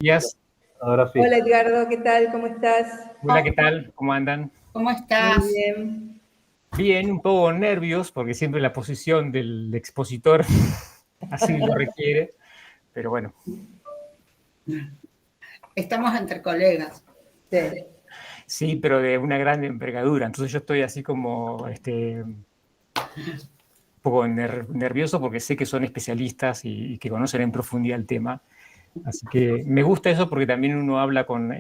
Días. Ahora sí. Hola Edgardo, ¿qué tal? ¿Cómo estás? Hola, ¿qué tal? ¿Cómo andan? ¿Cómo estás? Muy bien. Bien, un poco nervios, porque siempre la posición del expositor así lo requiere, pero bueno. Estamos entre colegas. Sí. Sí, pero de una gran envergadura, entonces yo estoy así como un poco nervioso porque sé que son especialistas y que conocen en profundidad el tema. Así que me gusta eso porque también uno habla con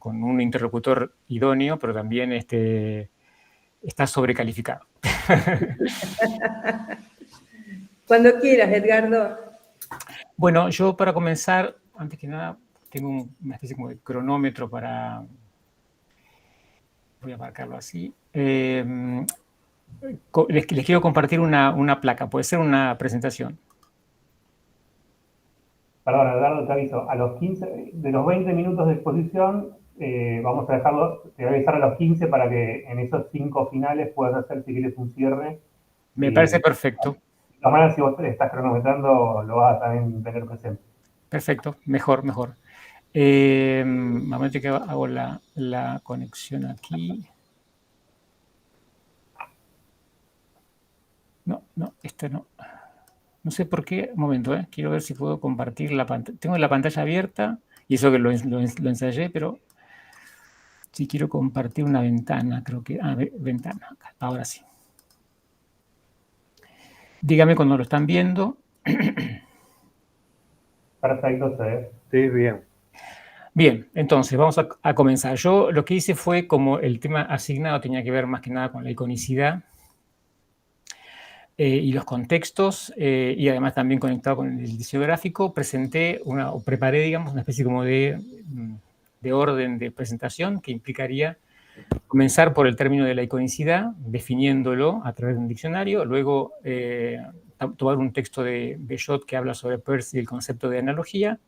un interlocutor idóneo, pero también está sobrecalificado. Cuando quieras, Edgardo. Bueno, yo para comenzar, antes que nada, tengo una especie como de cronómetro para... Voy a marcarlo así. Les quiero compartir una placa, puede ser una presentación. Perdón, Eduardo, te aviso. A los 15, de los 20 minutos de exposición, vamos a dejarlo, te voy a avisar a los 15 para que en esos 5 finales puedas hacer, si quieres, un cierre. Me parece perfecto. De todas maneras, si vos estás cronometrando, lo vas a también tener presente. Perfecto, mejor. Momento que hago la conexión aquí. No, este no. No sé por qué. Un momento, quiero ver si puedo compartir la pantalla. Tengo la pantalla abierta y eso que lo ensayé, pero si quiero compartir una ventana, creo que... ventana, acá, ahora sí. Dígame cuando lo están viendo. Perfecto, ¿sí? Sí, bien. Bien, entonces vamos a comenzar. Yo lo que hice fue, como el tema asignado tenía que ver más que nada con la iconicidad y los contextos, y además también conectado con el diseño gráfico, preparé, digamos, una especie como de orden de presentación que implicaría comenzar por el término de la iconicidad, definiéndolo a través de un diccionario, luego tomar un texto de Bellot que habla sobre Peirce y el concepto de analogía,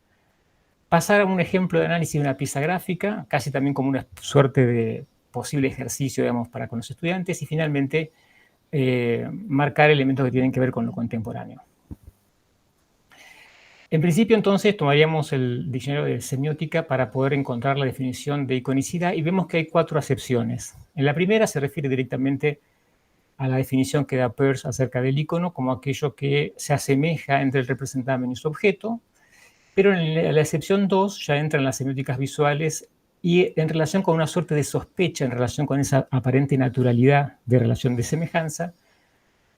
pasar a un ejemplo de análisis de una pieza gráfica, casi también como una suerte de posible ejercicio, digamos, para con los estudiantes, y finalmente marcar elementos que tienen que ver con lo contemporáneo. En principio, entonces, tomaríamos el diccionario de semiótica para poder encontrar la definición de iconicidad y vemos que hay 4 acepciones. En la primera se refiere directamente a la definición que da Peirce acerca del icono como aquello que se asemeja entre el representamen y su objeto, pero en la excepción 2 ya entran las semióticas visuales y en relación con una suerte de sospecha en relación con esa aparente naturalidad de relación de semejanza,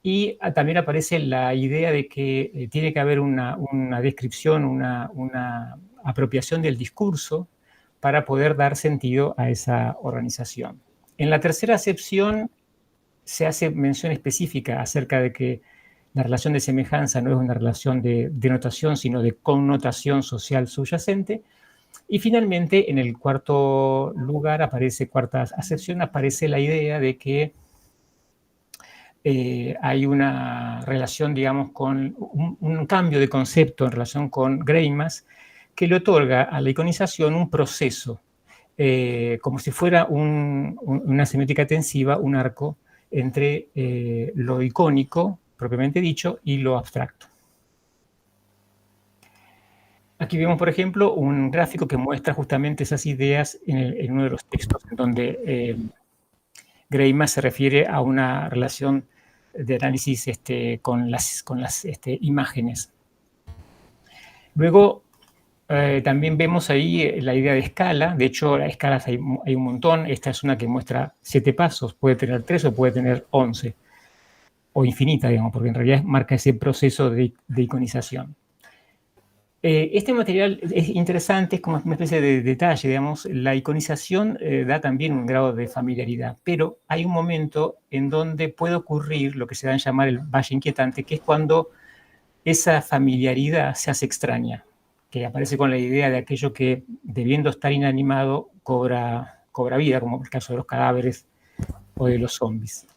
y también aparece la idea de que tiene que haber una descripción, una apropiación del discurso para poder dar sentido a esa organización. En la tercera acepción se hace mención específica acerca de que la relación de semejanza no es una relación de denotación, sino de connotación social subyacente. Y finalmente, en el cuarto lugar, cuarta acepción, aparece la idea de que hay una relación, digamos, con un cambio de concepto en relación con Greimas que le otorga a la iconización un proceso, como si fuera una semiótica tensiva, un arco entre lo icónico, propiamente dicho, y lo abstracto. Aquí vemos, por ejemplo, un gráfico que muestra justamente esas ideas en uno de los textos, en donde Greimas se refiere a una relación de análisis con las imágenes. Luego, también vemos ahí la idea de escala. De hecho, las escalas hay un montón. Esta es una que muestra 7 pasos. Puede tener 3 o puede tener 11. O infinita, digamos, porque en realidad marca ese proceso de iconización. Este material es interesante, es como una especie de detalle, digamos. La iconización da también un grado de familiaridad, pero hay un momento en donde puede ocurrir lo que se da en llamar el valle inquietante, que es cuando esa familiaridad se hace extraña, que aparece con la idea de aquello que, debiendo estar inanimado, cobra vida, como el caso de los cadáveres o de los zombies.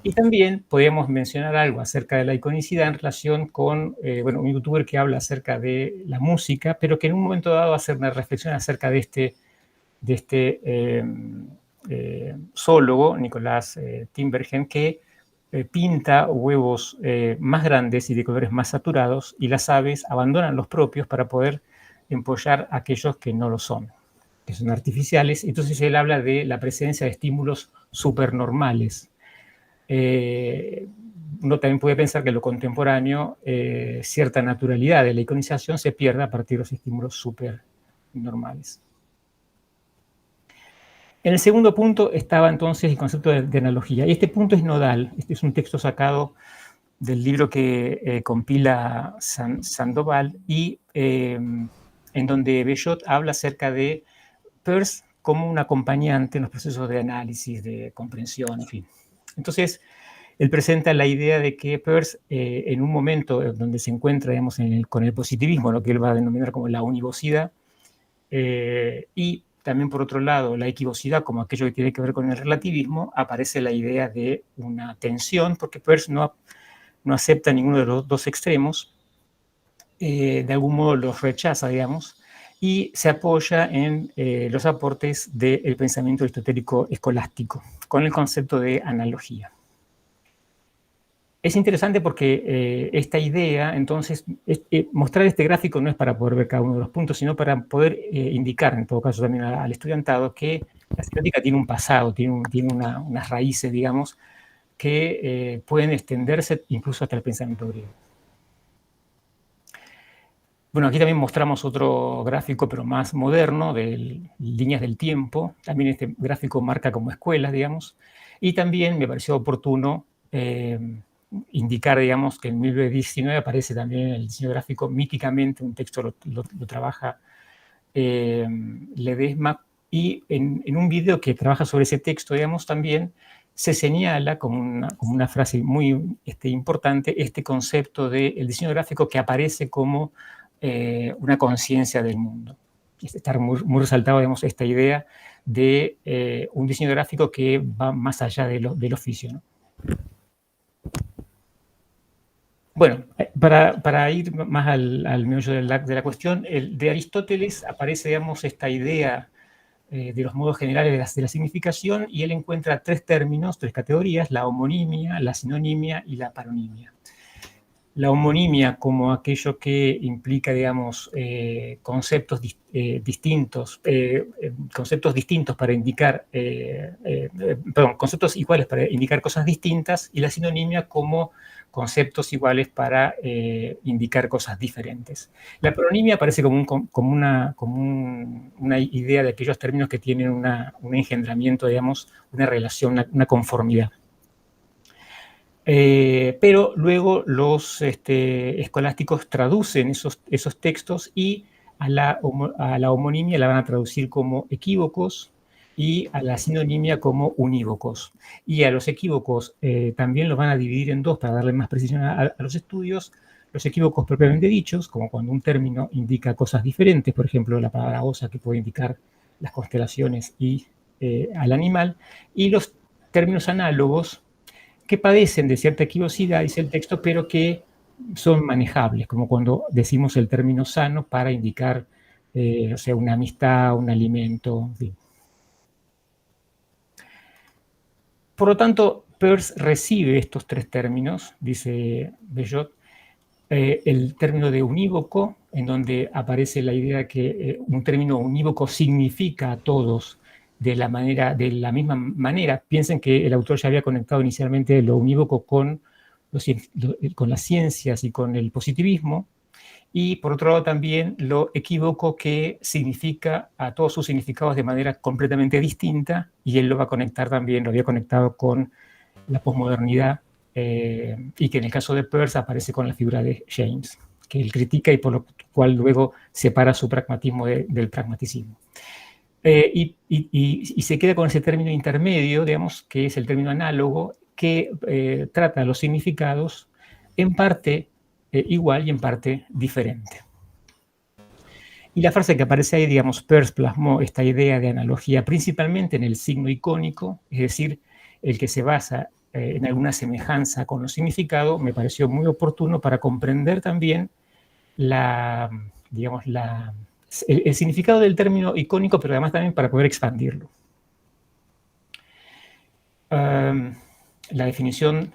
Y también podríamos mencionar algo acerca de la iconicidad en relación con un youtuber que habla acerca de la música, pero que en un momento dado hace una reflexión acerca de este zoólogo, Nicolás Timbergen, que pinta huevos más grandes y de colores más saturados, y las aves abandonan los propios para poder empollar a aquellos que no lo son, que son artificiales. Entonces él habla de la presencia de estímulos supernormales. Uno también puede pensar que en lo contemporáneo cierta naturalidad de la iconización se pierde a partir de los estímulos supernormales. En el segundo punto estaba entonces el concepto de analogía. Y este punto es nodal. Este es un texto sacado del libro que compila Sandoval y en donde Bellot habla acerca de Peirce como un acompañante en los procesos de análisis, de comprensión, en fin. Entonces, él presenta la idea de que Peirce, en un momento donde se encuentra, digamos, con el positivismo, lo que él va a denominar como la univocidad, y también, por otro lado, la equivocidad como aquello que tiene que ver con el relativismo, aparece la idea de una tensión, porque Peirce no acepta ninguno de los dos extremos, de algún modo los rechaza, digamos, y se apoya en los aportes del pensamiento aristotélico escolástico, con el concepto de analogía. Es interesante porque esta idea, entonces, mostrar este gráfico no es para poder ver cada uno de los puntos, sino para poder indicar, en todo caso también al estudiantado, que la semiótica tiene un pasado, tiene unas raíces, digamos, que pueden extenderse incluso hasta el pensamiento griego. Bueno, aquí también mostramos otro gráfico, pero más moderno, de líneas del tiempo. También este gráfico marca como escuelas, digamos. Y también me pareció oportuno indicar, digamos, que en 1919 aparece también el diseño gráfico míticamente, un texto lo trabaja Ledesma, y en un video que trabaja sobre ese texto, digamos, también se señala como una frase muy importante este concepto del diseño gráfico que aparece como una conciencia del mundo. Está muy resaltado, digamos, esta idea de un diseño gráfico que va más allá del oficio, ¿no? Bueno, para ir más al meollo de la cuestión, de Aristóteles aparece, digamos, esta idea de los modos generales de la significación, y él encuentra tres términos, tres categorías: la homonimia, la sinonimia y la paronimia. La homonimia como aquello que implica, digamos, conceptos distintos, conceptos distintos para indicar, conceptos iguales para indicar cosas distintas, y la sinonimia como conceptos iguales para indicar cosas diferentes. La paronimia aparece como una idea de aquellos términos que tienen un engendramiento, digamos, una relación, una conformidad. Pero luego los escolásticos traducen esos textos y a la homonimia la van a traducir como equívocos y a la sinonimia como unívocos. Y a los equívocos también los van a dividir en dos para darle más precisión a los estudios: los equívocos propiamente dichos, como cuando un término indica cosas diferentes, por ejemplo, la palabra osa, que puede indicar las constelaciones y al animal, y los términos análogos, que padecen de cierta equivocidad, dice el texto, pero que son manejables, como cuando decimos el término sano para indicar, o sea, una amistad, un alimento, en fin. Por lo tanto, Peirce recibe estos tres términos, dice Bellot, el término de unívoco, en donde aparece la idea de que un término unívoco significa a todos de la misma manera. Piensen que el autor ya había conectado inicialmente lo unívoco con las ciencias y con el positivismo, y por otro lado también lo equívoco, que significa a todos sus significados de manera completamente distinta, y él lo va a conectar también, lo había conectado con la posmodernidad, y que en el caso de Peirce aparece con la figura de James, que él critica y por lo cual luego separa su pragmatismo del pragmaticismo. Y se queda con ese término intermedio, digamos, que es el término análogo, que trata los significados en parte igual y en parte diferente. Y la frase que aparece ahí, digamos, Peirce plasmó esta idea de analogía principalmente en el signo icónico, es decir, el que se basa en alguna semejanza con los significados. Me pareció muy oportuno para comprender también el significado del término icónico, pero además también para poder expandirlo. La definición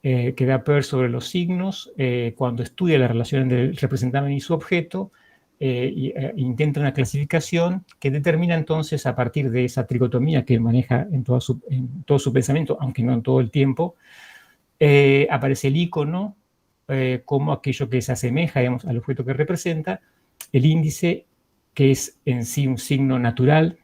que da Peirce sobre los signos, cuando estudia la relación entre el representante y su objeto, intenta una clasificación que determina entonces, a partir de esa tricotomía que maneja en todo su pensamiento, aunque no en todo el tiempo, aparece el icono como aquello que se asemeja, digamos, al objeto que representa, el índice, que es en sí un signo natural,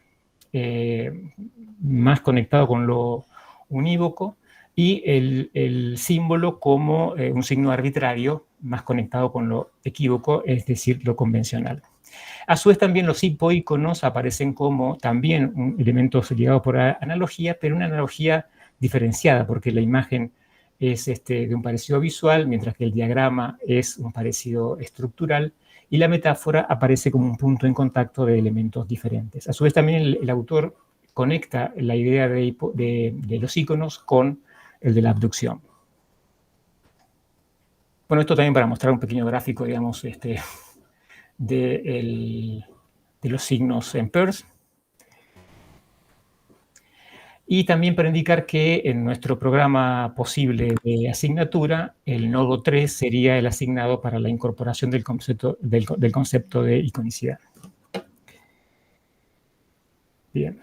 más conectado con lo unívoco, y el símbolo como un signo arbitrario, más conectado con lo equívoco, es decir, lo convencional. A su vez también los hipoíconos aparecen como también elementos ligados por analogía, pero una analogía diferenciada, porque la imagen es de un parecido visual, mientras que el diagrama es un parecido estructural, y la metáfora aparece como un punto en contacto de elementos diferentes. A su vez también el autor conecta la idea de los íconos con el de la abducción. Bueno, esto también para mostrar un pequeño gráfico, digamos, de los signos en Peirce. Y también para indicar que en nuestro programa posible de asignatura, el nodo 3 sería el asignado para la incorporación del concepto de iconicidad. Bien.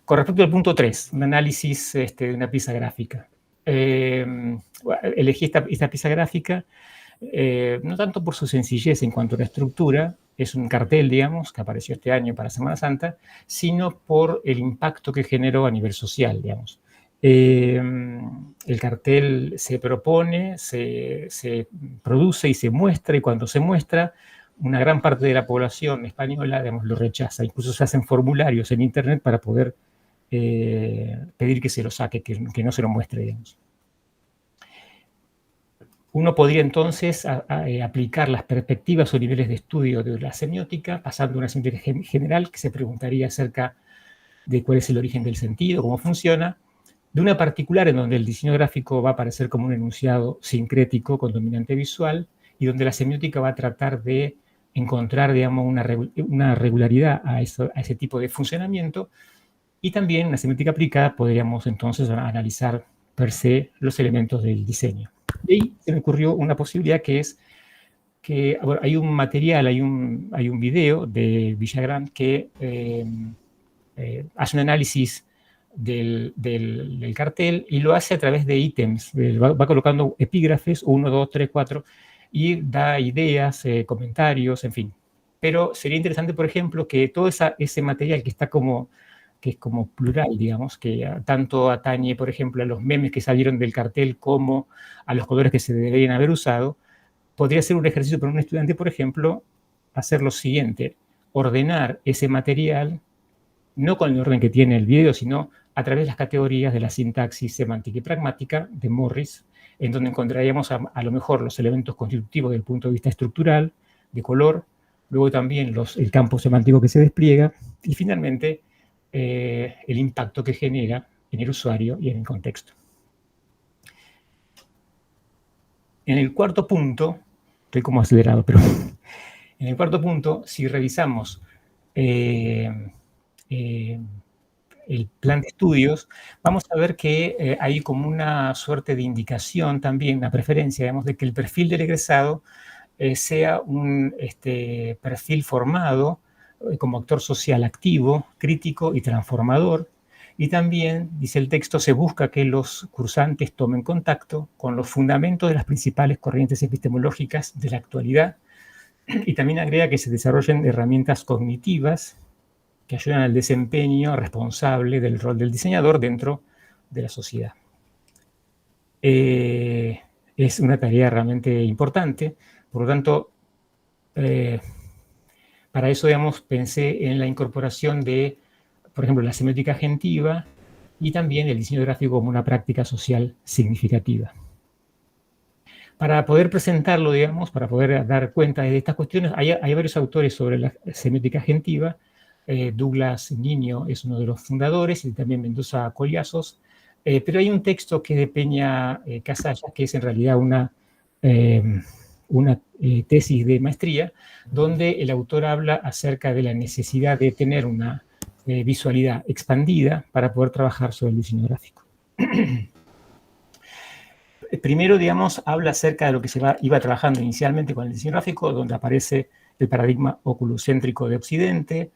Con respecto al punto 3, un análisis de una pieza gráfica. Elegí esta pieza gráfica no tanto por su sencillez en cuanto a la estructura, es un cartel, digamos, que apareció este año para Semana Santa, sino por el impacto que generó a nivel social, digamos. El cartel se propone, se produce y se muestra, y cuando se muestra, una gran parte de la población española, digamos, lo rechaza. Incluso se hacen formularios en Internet para poder pedir que se lo saque, que no se lo muestre, digamos. Uno podría entonces aplicar las perspectivas o niveles de estudio de la semiótica, pasando a una semiótica general que se preguntaría acerca de cuál es el origen del sentido, cómo funciona, de una particular en donde el diseño gráfico va a aparecer como un enunciado sincrético con dominante visual, y donde la semiótica va a tratar de encontrar, digamos, una regularidad a ese tipo de funcionamiento, y también en la semiótica aplicada podríamos entonces analizar per se los elementos del diseño. Y ahí se me ocurrió una posibilidad, que es que bueno, hay un material, hay un video de Villagrán que hace un análisis del cartel, y lo hace a través de ítems. Va colocando epígrafes, 1, 2, 3, 4, y da ideas, comentarios, en fin. Pero sería interesante, por ejemplo, que todo ese material que es como plural, digamos, que tanto atañe, por ejemplo, a los memes que salieron del cartel como a los colores que se deberían haber usado, podría ser un ejercicio para un estudiante, por ejemplo, hacer lo siguiente: ordenar ese material, no con el orden que tiene el video, sino a través de las categorías de la sintaxis semántica y pragmática de Morris, en donde encontraríamos a lo mejor los elementos constitutivos del punto de vista estructural, de color, luego también el campo semántico que se despliega, y finalmente el impacto que genera en el usuario y en el contexto. En el cuarto punto, estoy como acelerado, pero en el cuarto punto, si revisamos el plan de estudios, vamos a ver que hay como una suerte de indicación también, una preferencia, digamos, de que el perfil del egresado sea un perfil formado como actor social activo, crítico y transformador. Y también, dice el texto, se busca que los cursantes tomen contacto con los fundamentos de las principales corrientes epistemológicas de la actualidad, y también agrega que se desarrollen herramientas cognitivas que ayudan al desempeño responsable del rol del diseñador dentro de la sociedad. Es una tarea realmente importante, por lo tanto, para eso, digamos, pensé en la incorporación de, por ejemplo, la semiótica agentiva y también el diseño gráfico como una práctica social significativa. Para poder presentarlo, digamos, para poder dar cuenta de estas cuestiones, hay varios autores sobre la semiótica agentiva. Douglas Niño es uno de los fundadores, y también Mendoza Collazos. Pero hay un texto que es de Peña Casalla, que es en realidad una tesis de maestría, donde el autor habla acerca de la necesidad de tener una visualidad expandida para poder trabajar sobre el diseño gráfico. Primero, digamos, habla acerca de lo que iba trabajando inicialmente con el diseño gráfico, donde aparece el paradigma oculocéntrico de Occidente,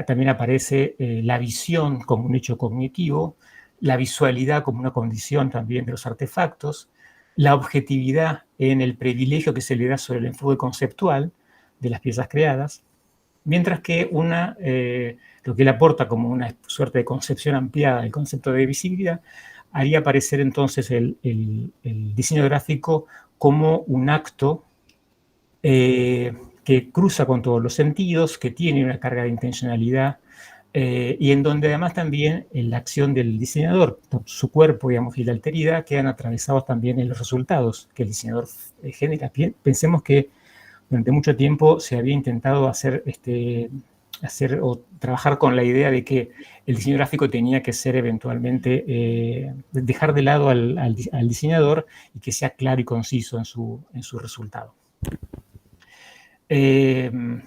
también aparece la visión como un hecho cognitivo, la visualidad como una condición también de los artefactos, la objetividad en el privilegio que se le da sobre el enfoque conceptual de las piezas creadas, mientras que lo que él aporta como una suerte de concepción ampliada del concepto de visibilidad haría aparecer entonces el diseño gráfico como un acto que cruza con todos los sentidos, que tiene una carga de intencionalidad y en donde además también la acción del diseñador, su cuerpo, digamos, y la alteridad quedan atravesados también en los resultados que el diseñador genera. Pensemos que durante mucho tiempo se había intentado hacer o trabajar con la idea de que el diseño gráfico tenía que ser eventualmente, dejar de lado al diseñador y que sea claro y conciso en su resultado. El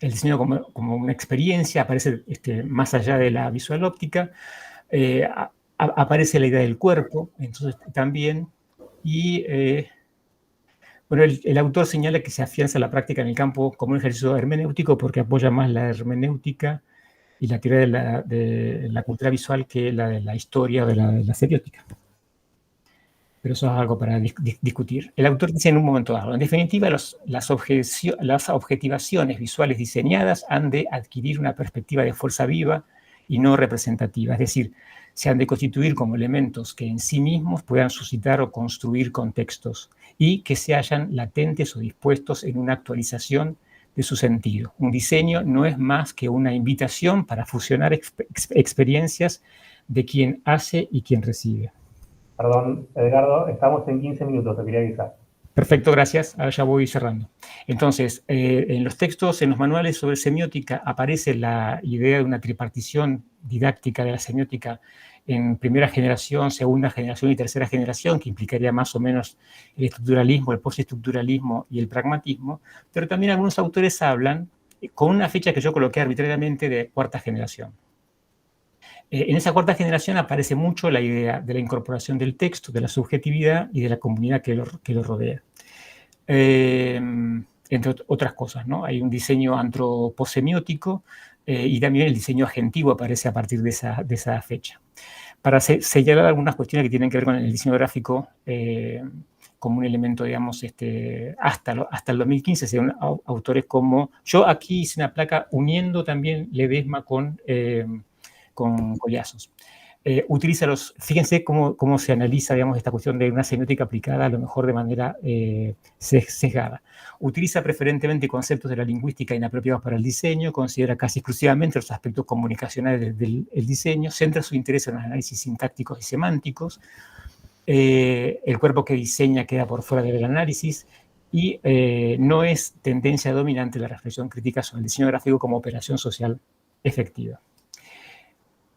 diseño como una experiencia aparece más allá de la visual óptica, aparece la idea del cuerpo, entonces también, y bueno, el autor señala que se afianza la práctica en el campo como un ejercicio hermenéutico porque apoya más la hermenéutica y la teoría de la cultura visual que la de la historia o de la semiótica. Pero eso es algo para discutir. El autor dice en un momento dado, en definitiva, las objetivaciones visuales diseñadas han de adquirir una perspectiva de fuerza viva y no representativa, es decir, se han de constituir como elementos que en sí mismos puedan suscitar o construir contextos y que se hallan latentes o dispuestos en una actualización de su sentido. Un diseño no es más que una invitación para fusionar experiencias de quien hace y quien recibe. Perdón, Edgardo, estamos en 15 minutos, te quería avisar. Perfecto, gracias. Ahora ya voy cerrando. Entonces, en los textos, en los manuales sobre semiótica, aparece la idea de una tripartición didáctica de la semiótica en primera generación, segunda generación y tercera generación, que implicaría más o menos el estructuralismo, el postestructuralismo y el pragmatismo, pero también algunos autores hablan, con una fecha que yo coloqué arbitrariamente, de cuarta generación. En esa cuarta generación aparece mucho la idea de la incorporación del texto, de la subjetividad y de la comunidad que lo rodea. Entre otras cosas, ¿no? Hay un diseño antroposemiótico y también el diseño agentivo aparece a partir de esa fecha. Para señalar algunas cuestiones que tienen que ver con el diseño gráfico como un elemento, digamos, hasta el 2015, según autores como... Yo aquí hice una placa uniendo también Ledesma con Collazos. Fíjense cómo se analiza, digamos, esta cuestión de una semiótica aplicada a lo mejor de manera sesgada. Utiliza preferentemente conceptos de la lingüística inapropiados para el diseño, considera casi exclusivamente los aspectos comunicacionales del diseño, centra su interés en los análisis sintácticos y semánticos, el cuerpo que diseña queda por fuera del análisis y no es tendencia dominante la reflexión crítica sobre el diseño gráfico como operación social efectiva.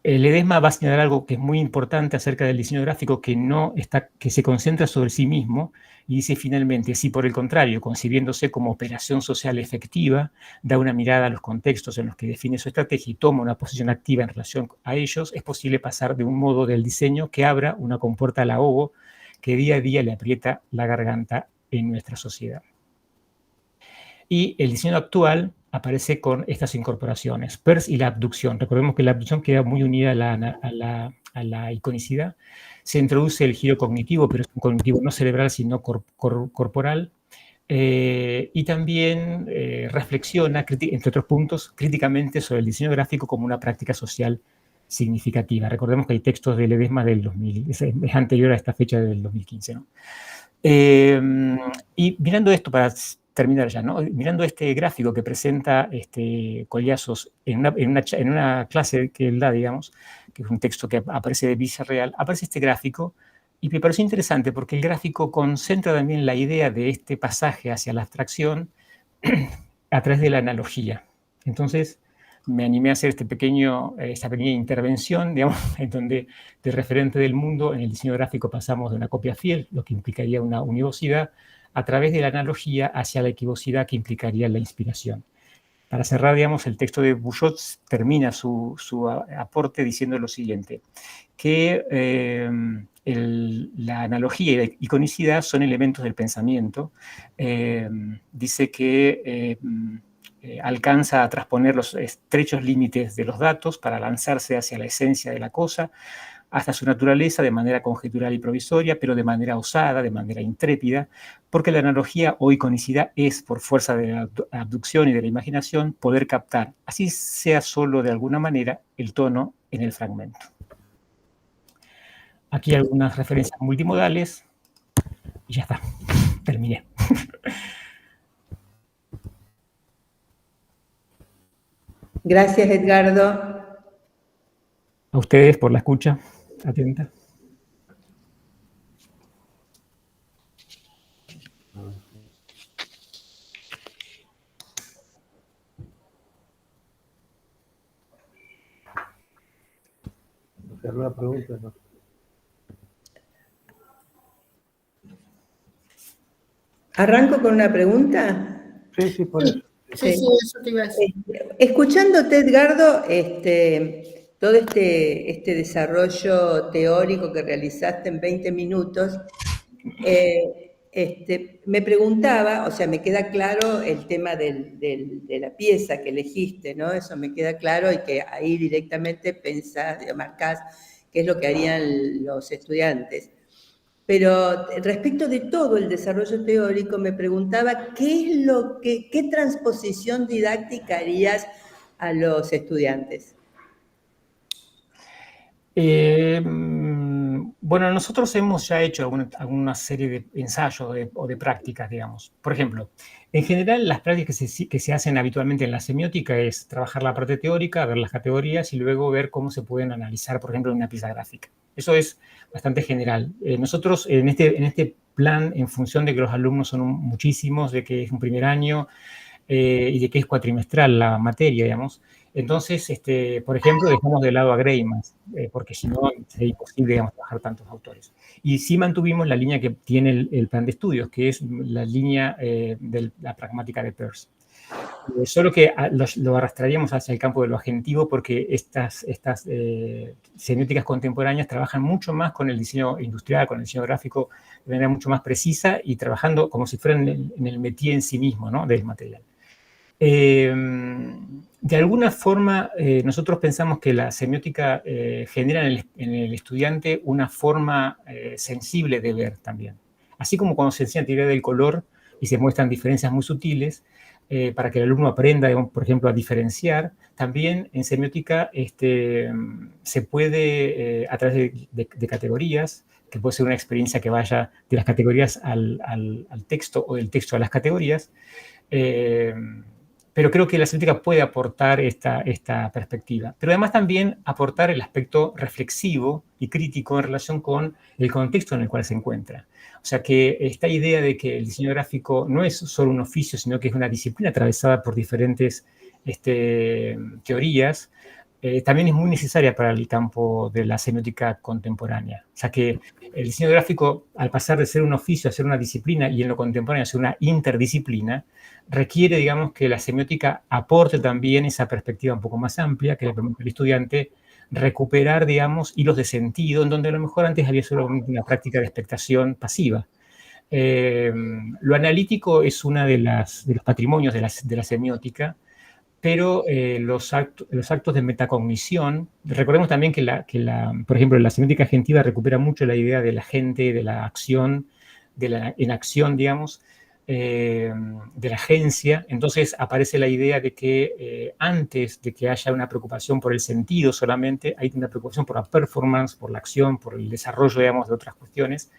Ledesma va a señalar algo que es muy importante acerca del diseño gráfico, que se concentra sobre sí mismo, y dice finalmente, si por el contrario, concibiéndose como operación social efectiva, da una mirada a los contextos en los que define su estrategia y toma una posición activa en relación a ellos, es posible pasar de un modo del diseño que abra una compuerta al ahogo que día a día le aprieta la garganta en nuestra sociedad. Y el diseño actual aparece con estas incorporaciones, Peirce y la abducción. Recordemos que la abducción queda muy unida a la iconicidad. Se introduce el giro cognitivo, pero es un cognitivo no cerebral, sino corporal. Y también reflexiona, entre otros puntos, críticamente sobre el diseño gráfico como una práctica social significativa. Recordemos que hay textos de Ledesma del 2000, es anterior a esta fecha del 2015, ¿no? Y mirando esto, para terminar ya, ¿no? Mirando este gráfico que presenta Collazos en una clase que él da, digamos, que es un texto que aparece de Villarreal, aparece este gráfico y me pareció interesante porque el gráfico concentra también la idea de este pasaje hacia la abstracción a través de la analogía. Entonces me animé a hacer esta pequeña intervención, digamos, en donde de referente del mundo en el diseño gráfico pasamos de una copia fiel, lo que implicaría una univocidad, a través de la analogía hacia la equivocidad que implicaría la inspiración. Para cerrar, digamos, el texto de Bouchot termina su aporte diciendo lo siguiente, que la analogía y la iconicidad son elementos del pensamiento. Dice que alcanza a trasponer los estrechos límites de los datos para lanzarse hacia la esencia de la cosa, hasta su naturaleza de manera conjetural y provisoria, pero de manera osada, de manera intrépida, porque la analogía o iconicidad es, por fuerza de la abducción y de la imaginación, poder captar, así sea solo de alguna manera, el tono en el fragmento. Aquí algunas referencias multimodales, y ya está, terminé. Gracias, Edgardo. A ustedes por la escucha atenta. ¿Alguna pregunta? No. ¿Arranco con una pregunta? Sí, por eso. Sí, eso te iba a decir. Escuchándote, Edgardo, todo este desarrollo teórico que realizaste en 20 minutos, me preguntaba, o sea, me queda claro el tema de la pieza que elegiste, ¿no? Eso me queda claro y que ahí directamente pensás, marcás qué es lo que harían los estudiantes. Pero respecto de todo el desarrollo teórico, me preguntaba qué transposición didáctica harías a los estudiantes. Bueno, nosotros hemos ya hecho alguna serie de ensayos o de prácticas, digamos. Por ejemplo, en general las prácticas que se hacen habitualmente en la semiótica es trabajar la parte teórica, ver las categorías y luego ver cómo se pueden analizar, por ejemplo, en una pieza gráfica. Eso es bastante general. Nosotros en este plan, en función de que los alumnos son muchísimos, de que es un primer año y de que es cuatrimestral la materia, digamos, entonces, por ejemplo, dejamos de lado a Greimas, porque si no sería imposible, digamos, trabajar tantos autores. Y sí mantuvimos la línea que tiene el plan de estudios, que es la línea de la pragmática de Peirce. Solo que lo arrastraríamos hacia el campo de lo agentivo porque estas semióticas contemporáneas trabajan mucho más con el diseño industrial, con el diseño gráfico de manera mucho más precisa y trabajando como si fueran en el métier en sí mismo, ¿no?, del material. De alguna forma, nosotros pensamos que la semiótica genera en el estudiante una forma sensible de ver también. Así como cuando se enseña teoría del color y se muestran diferencias muy sutiles, para que el alumno aprenda, digamos, por ejemplo, a diferenciar, también en semiótica se puede, a través de categorías, que puede ser una experiencia que vaya de las categorías al texto o del texto a las categorías, pero creo que la semiótica puede aportar esta perspectiva. Pero además también aportar el aspecto reflexivo y crítico en relación con el contexto en el cual se encuentra. O sea, que esta idea de que el diseño gráfico no es solo un oficio, sino que es una disciplina atravesada por diferentes teorías, también es muy necesaria para el campo de la semiótica contemporánea. O sea, que el diseño gráfico, al pasar de ser un oficio a ser una disciplina y en lo contemporáneo a ser una interdisciplina, requiere, digamos, que la semiótica aporte también esa perspectiva un poco más amplia que le permite al estudiante recuperar, digamos, hilos de sentido en donde a lo mejor antes había solo una práctica de expectación pasiva. Lo analítico es uno de los patrimonios de la semiótica, pero los actos de metacognición, recordemos también que, por ejemplo, la semiótica agentiva recupera mucho la idea de la gente, de la acción, de la enacción, digamos, de la agencia. Entonces aparece la idea de que antes de que haya una preocupación por el sentido solamente, hay una preocupación por la performance, por la acción, por el desarrollo, digamos, de otras cuestiones,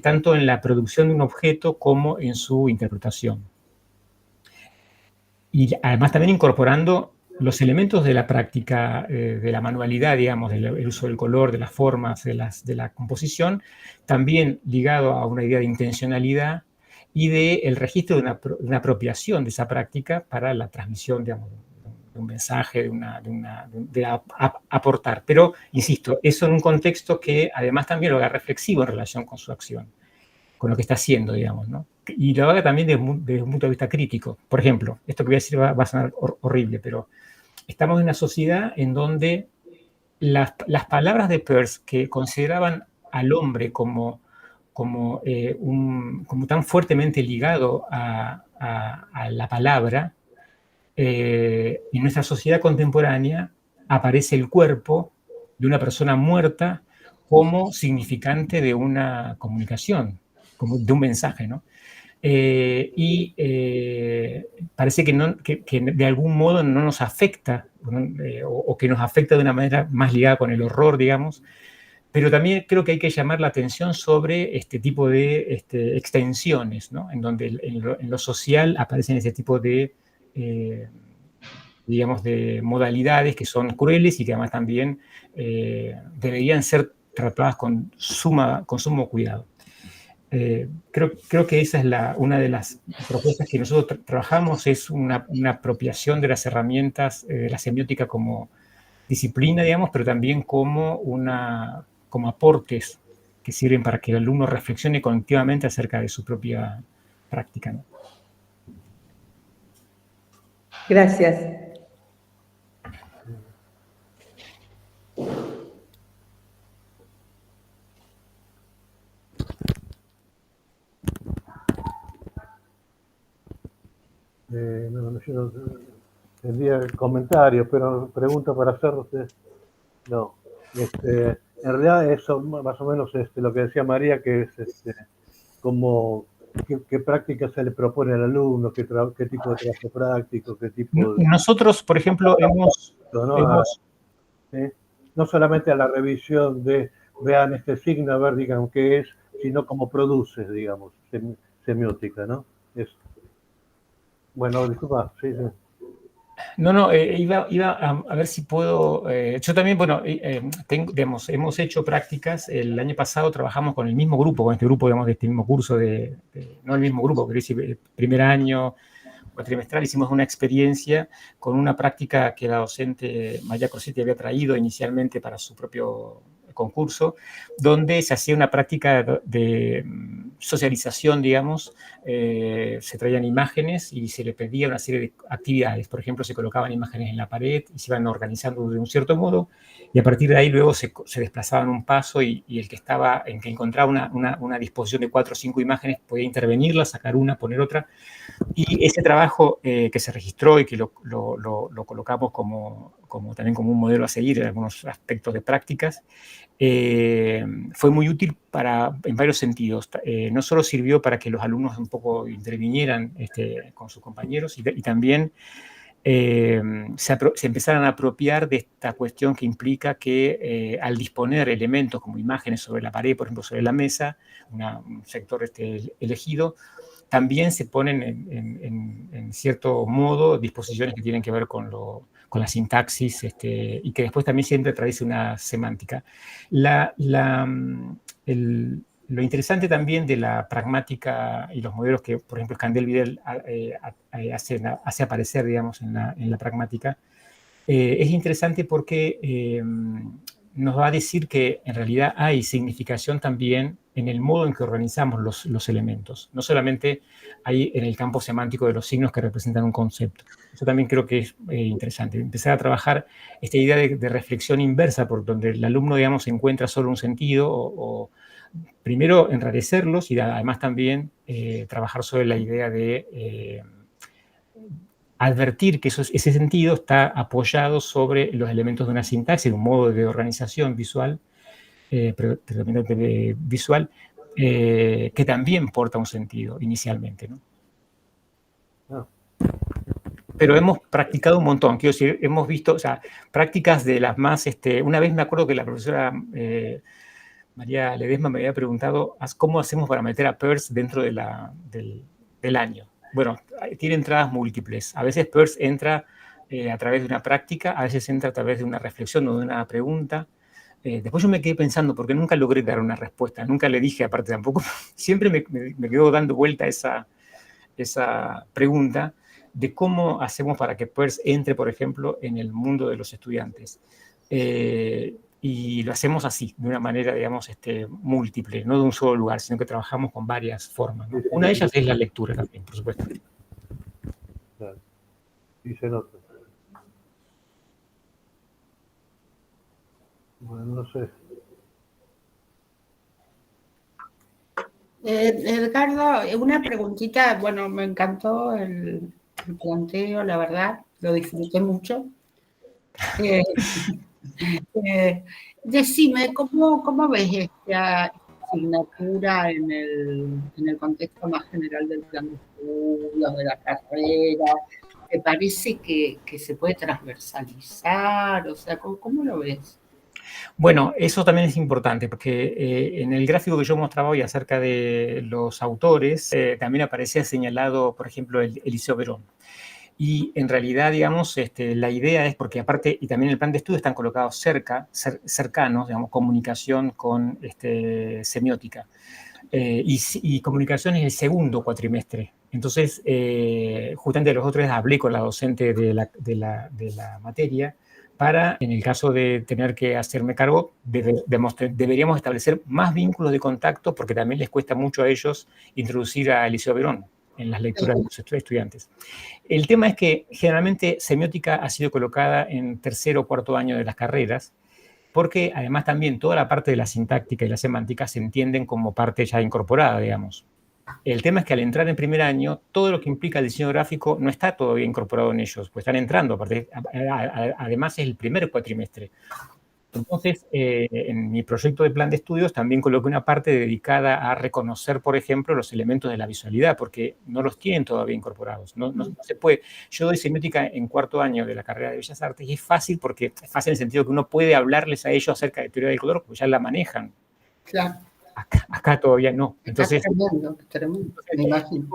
tanto en la producción de un objeto como en su interpretación. Y además también incorporando los elementos de la práctica, de la manualidad, digamos, del uso del color, de las formas, de la composición, también ligado a una idea de intencionalidad y del registro de una apropiación de esa práctica para la transmisión, digamos, de un mensaje, de aportar. Pero, insisto, eso en un contexto que además también lo haga reflexivo en relación con su acción, con lo que está haciendo, digamos, ¿no? Y lo haga también desde un punto de vista crítico. Por ejemplo, esto que voy a decir va a sonar horrible, pero estamos en una sociedad en donde las palabras de Peirce, que consideraban al hombre como tan fuertemente ligado a la palabra, en nuestra sociedad contemporánea aparece el cuerpo de una persona muerta como significante de una comunicación, como de un mensaje, ¿no? Parece que de algún modo no nos afecta, o que nos afecta de una manera más ligada con el horror, digamos, pero también creo que hay que llamar la atención sobre este tipo de extensiones, ¿no? En donde en lo social aparecen ese tipo de, digamos, de modalidades que son crueles y que además también deberían ser tratadas con sumo cuidado. Creo que esa es una de las propuestas que nosotros trabajamos, es una apropiación de las herramientas de la semiótica como disciplina, digamos, pero también como aportes que sirven para que el alumno reflexione colectivamente acerca de su propia práctica, ¿no? Gracias. No, yo no tendría comentarios, pero pregunta para hacer usted. No. En realidad eso más o menos lo que decía María, que es como qué práctica se le propone al alumno, qué tipo de trabajo práctico, qué tipo de... Nosotros, por ejemplo, no solamente a la revisión de vean este signo, a ver, digan qué es, sino cómo produce, digamos, semiótica, ¿no? Bueno, disculpa, sí. No, iba a ver si puedo... yo también, bueno, digamos, hemos hecho prácticas. El año pasado trabajamos con el mismo grupo, con este grupo, digamos, de este mismo curso, no el mismo grupo, pero el primer año cuatrimestral, hicimos una experiencia con una práctica que la docente Maya Corsetti había traído inicialmente para su propio concurso, donde se hacía una práctica de socialización, digamos, se traían imágenes y se le pedía una serie de actividades. Por ejemplo, se colocaban imágenes en la pared y se iban organizando de un cierto modo, y a partir de ahí luego se desplazaban un paso y el que encontraba una disposición de 4 o 5 imágenes podía intervenirla, sacar una, poner otra. Y ese trabajo que se registró y que lo colocamos también como un modelo a seguir en algunos aspectos de prácticas, fue muy útil en varios sentidos. No solo sirvió para que los alumnos un poco intervinieran con sus compañeros y también se empezaran a apropiar de esta cuestión que implica que al disponer elementos como imágenes sobre la pared, por ejemplo, sobre la mesa, un sector elegido, también se ponen en cierto modo disposiciones que tienen que ver con la sintaxis y que después también siempre traduce una semántica. Lo interesante también de la pragmática y los modelos que, por ejemplo, Scandel-Vidal hace aparecer, digamos, en la pragmática, es interesante porque nos va a decir que en realidad hay significación también en el modo en que organizamos los elementos. No solamente hay en el campo semántico de los signos que representan un concepto. Eso también creo que es interesante. Empezar a trabajar esta idea de reflexión inversa, por donde el alumno, digamos, encuentra solo un sentido, o primero enrarecerlos y además también trabajar sobre la idea de advertir que ese sentido está apoyado sobre los elementos de una sintaxis, de un modo de organización visual, predominantemente visual, que también porta un sentido inicialmente, ¿no? Pero hemos practicado un montón, quiero decir, hemos visto, o sea, prácticas de las más, una vez me acuerdo que la profesora María Ledesma me había preguntado cómo hacemos para meter a Peirce dentro del año. Bueno, tiene entradas múltiples. A veces Peirce entra a través de una práctica, a veces entra a través de una reflexión o de una pregunta. Después yo me quedé pensando, porque nunca logré dar una respuesta, nunca le dije, aparte tampoco, siempre me quedó dando vuelta esa pregunta de cómo hacemos para que Peirce entre, por ejemplo, en el mundo de los estudiantes. Y lo hacemos así, de una manera, digamos, múltiple, no de un solo lugar, sino que trabajamos con varias formas, ¿no? Una de ellas es la lectura también, por supuesto. Claro. Y se nota. Bueno, no sé. Edgardo, una preguntita. Bueno, me encantó el planteo, la verdad. lo disfruté mucho. Decime, ¿cómo ves esta asignatura en el contexto más general del plan de estudios, de la carrera? ¿Te parece que se puede transversalizar? O sea, ¿cómo lo ves? Bueno, eso también es importante porque en el gráfico que yo mostraba hoy acerca de los autores, también aparecía señalado, por ejemplo, Eliseo Verón. Y en realidad, digamos, la idea es, porque aparte, y también el plan de estudio están colocados cercanos, digamos, comunicación con semiótica. Y comunicación es el segundo cuatrimestre. Entonces, justamente los otros días hablé con la docente de la materia para, en el caso de tener que hacerme cargo, deberíamos establecer más vínculos de contacto porque también les cuesta mucho a ellos introducir a Eliseo Verón en las lecturas de los estudiantes. El tema es que generalmente semiótica ha sido colocada en tercer o cuarto año de las carreras, porque además también toda la parte de la sintáctica y la semántica se entienden como parte ya incorporada, digamos. El tema es que al entrar en primer año, todo lo que implica el diseño gráfico no está todavía incorporado en ellos, pues están entrando, además es el primer cuatrimestre. Entonces, en mi proyecto de plan de estudios también coloqué una parte dedicada a reconocer, por ejemplo, los elementos de la visualidad, porque no los tienen todavía incorporados. No se puede. Yo doy semiótica en cuarto año de la carrera de Bellas Artes y es fácil porque es fácil en el sentido que uno puede hablarles a ellos acerca de teoría del color porque ya la manejan. Claro. Acá todavía no. Entonces, tremendo, me imagino.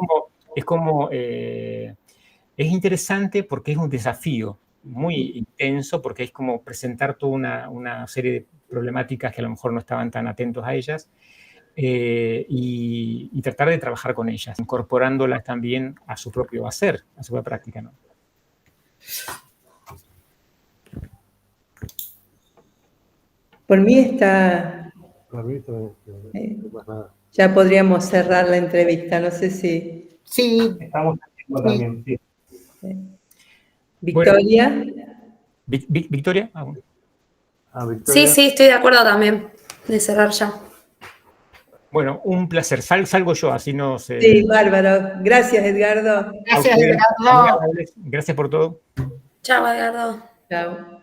Es interesante porque es un desafío muy intenso, porque es como presentar toda una serie de problemáticas que a lo mejor no estaban tan atentos a ellas, y tratar de trabajar con ellas, incorporándolas también a su propio hacer, a su propia práctica, ¿no? Por mí está... Más nada. Ya podríamos cerrar la entrevista, no sé si... Sí. Estamos haciendo también, sí. Victoria. Bueno, ¿Victoria? Victoria. Sí, estoy de acuerdo también de cerrar ya. Bueno, un placer. Salgo yo, así no se... Sí, bárbaro. Gracias, Edgardo. Gracias, Edgardo. Gracias por todo. Chao, Edgardo. Chao.